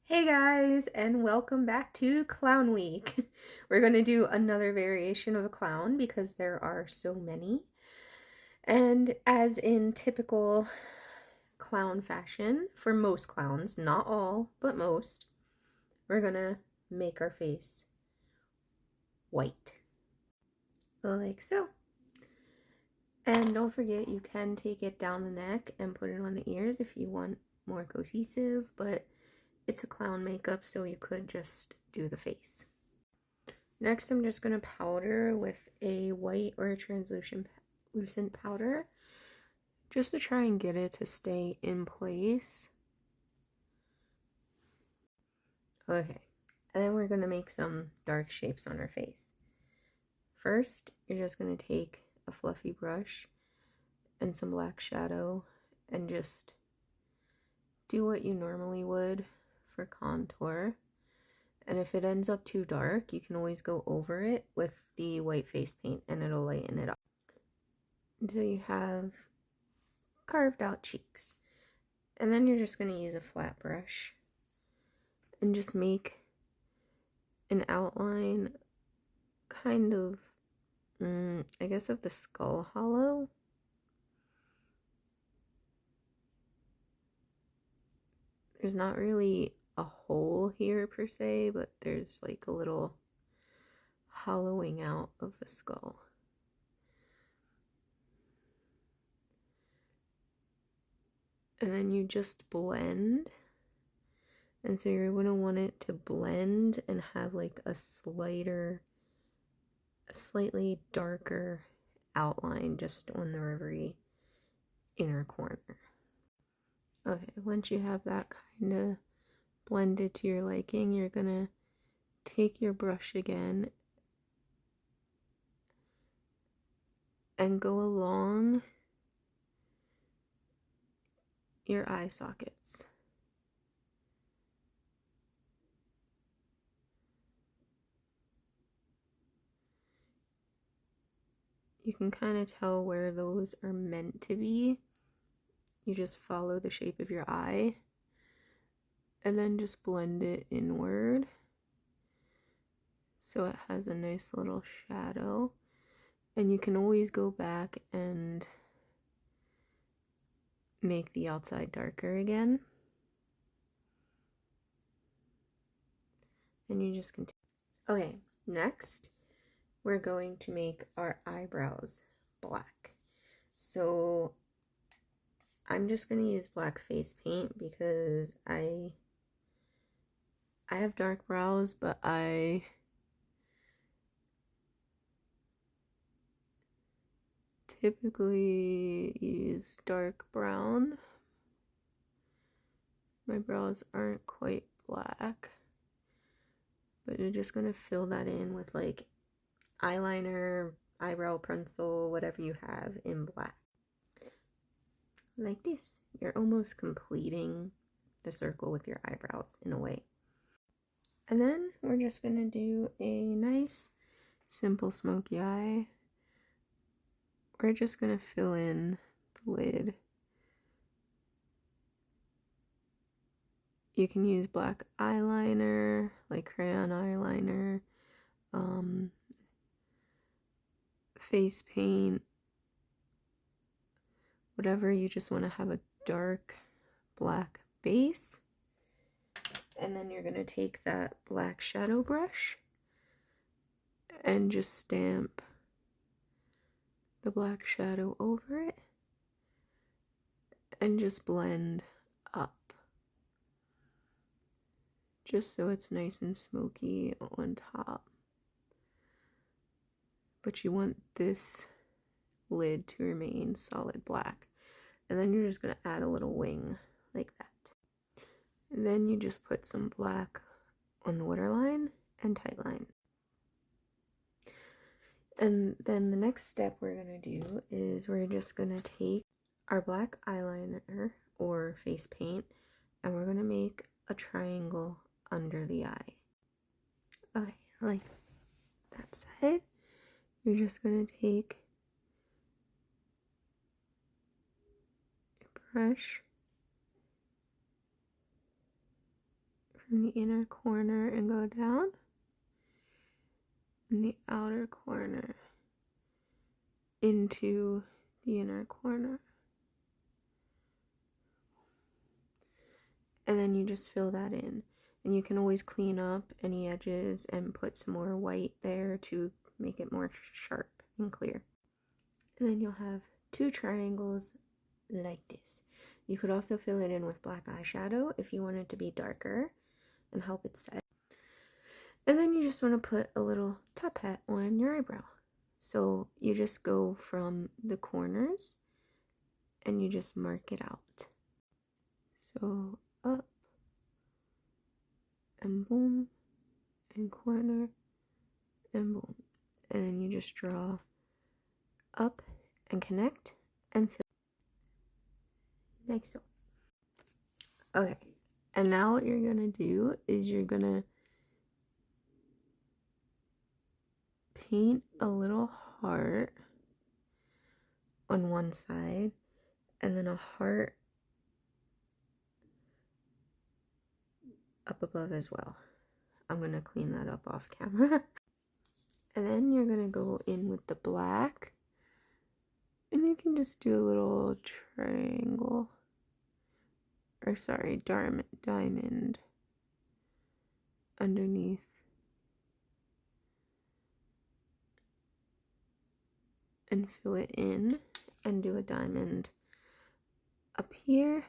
Hey guys, and welcome back to Clown Week. We're going to do another variation of a clown because there are so many. And as in typical clown fashion, for most clowns, not all, but most, we're going to make our face white. Like so. And don't forget, you can take it down the neck and put it on the ears if you want more cohesive, but it's a clown makeup, so you could just do the face. Next, I'm just going to powder with a white or a translucent powder just to try and get it to stay in place. Okay, and then we're going to make some dark shapes on our face. First, you're just going to take a fluffy brush and some black shadow and just do what you normally would for contour. And if it ends up too dark, you can always go over it with the white face paint and it'll lighten it up until you have carved out cheeks. And then you're just going to use a flat brush and just make an outline kind of, I guess, of the skull hollow. There's not really a hole here per se, but there's like a little hollowing out of the skull. And then you just blend. And so you're going to want it to blend and have like a slightly darker outline just on the very inner corner. Okay, once you have that kind of blended to your liking, you're going to take your brush again and go along your eye sockets. You can kind of tell where those are meant to be. You just follow the shape of your eye and then just blend it inward so it has a nice little shadow. And you can always go back and make the outside darker again. And you just continue. Okay, next we're going to make our eyebrows black. So I'm just going to use black face paint because I have dark brows, but I typically use dark brown. My brows aren't quite black, but you're just going to fill that in with like eyeliner, eyebrow pencil, whatever you have in black. Like this. You're almost completing the circle with your eyebrows in a way. And then we're just going to do a nice, simple smoky eye. We're just going to fill in the lid. You can use black eyeliner, like crayon eyeliner, face paint, whatever. You just want to have a dark black base. And then you're going to take that black shadow brush and just stamp the black shadow over it and just blend up, just so it's nice and smoky on top. But you want this lid to remain solid black. And then you're just going to add a little wing like that. And then you just put some black on the waterline and tightline. And then the next step we're going to do is we're just going to take our black eyeliner or face paint and we're going to make a triangle under the eye. Okay, like that side. You're just going to take your brush, from the inner corner and go down, and the outer corner into the inner corner. And then you just fill that in. And you can always clean up any edges and put some more white there to make it more sharp and clear. And then you'll have 2 triangles like this. You could also fill it in with black eyeshadow if you want it to be darker and help it set. And then you just want to put a little top hat on your eyebrow. So you just go from the corners and you just mark it out. So up and boom, and corner and boom. And then you just draw up and connect and fill like so. Okay, and now what you're gonna do is you're gonna paint a little heart on one side and then a heart up above as well. I'm gonna clean that up off camera. And then you're gonna go in with the black, and you can just do a little triangle, or sorry, diamond underneath. And fill it in and do a diamond up here.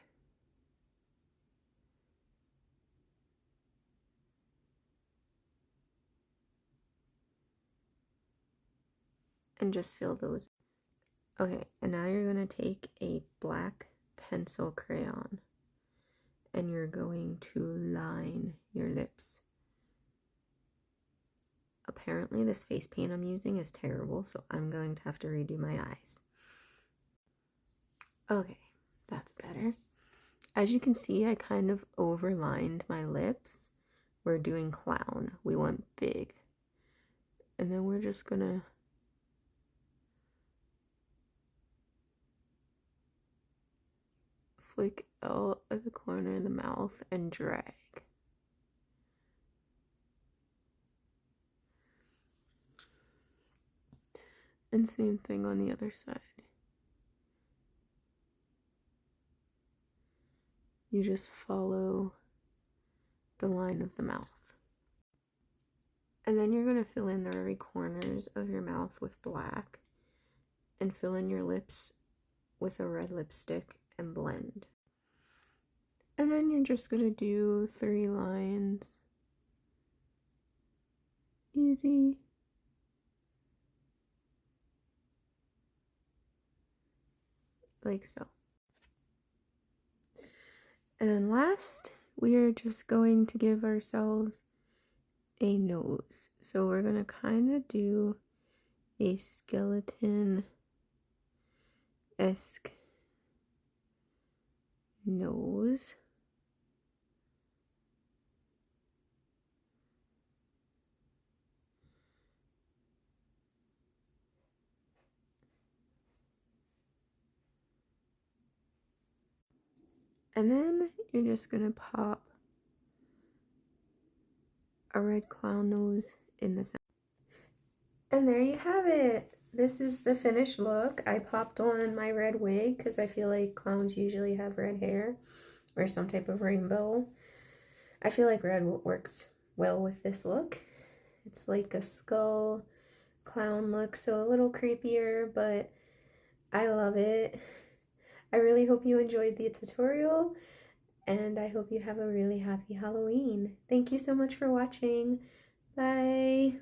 And just fill those. Okay, and now you're going to take a black pencil crayon and you're going to line your lips. Apparently this face paint I'm using is terrible, so I'm going to have to redo my eyes. Okay, that's better. As you can see, I kind of overlined my lips. We're doing clown. We want big. And then we're just gonna flick out at the corner of the mouth and drag. And same thing on the other side. You just follow the line of the mouth. And then you're going to fill in the very corners of your mouth with black and fill in your lips with a red lipstick and blend. And then you're just going to do 3 lines. Easy. Like so. And then last, we are just going to give ourselves a nose. So we're going to kind of do a skeleton-esque nose. And then you're just going to pop a red clown nose in the center. And there you have it. This is the finished look. I popped on my red wig because I feel like clowns usually have red hair or some type of rainbow. I feel like red works well with this look. It's like a skull clown look, so a little creepier, but I love it. I really hope you enjoyed the tutorial, and I hope you have a really happy Halloween. Thank you so much for watching. Bye!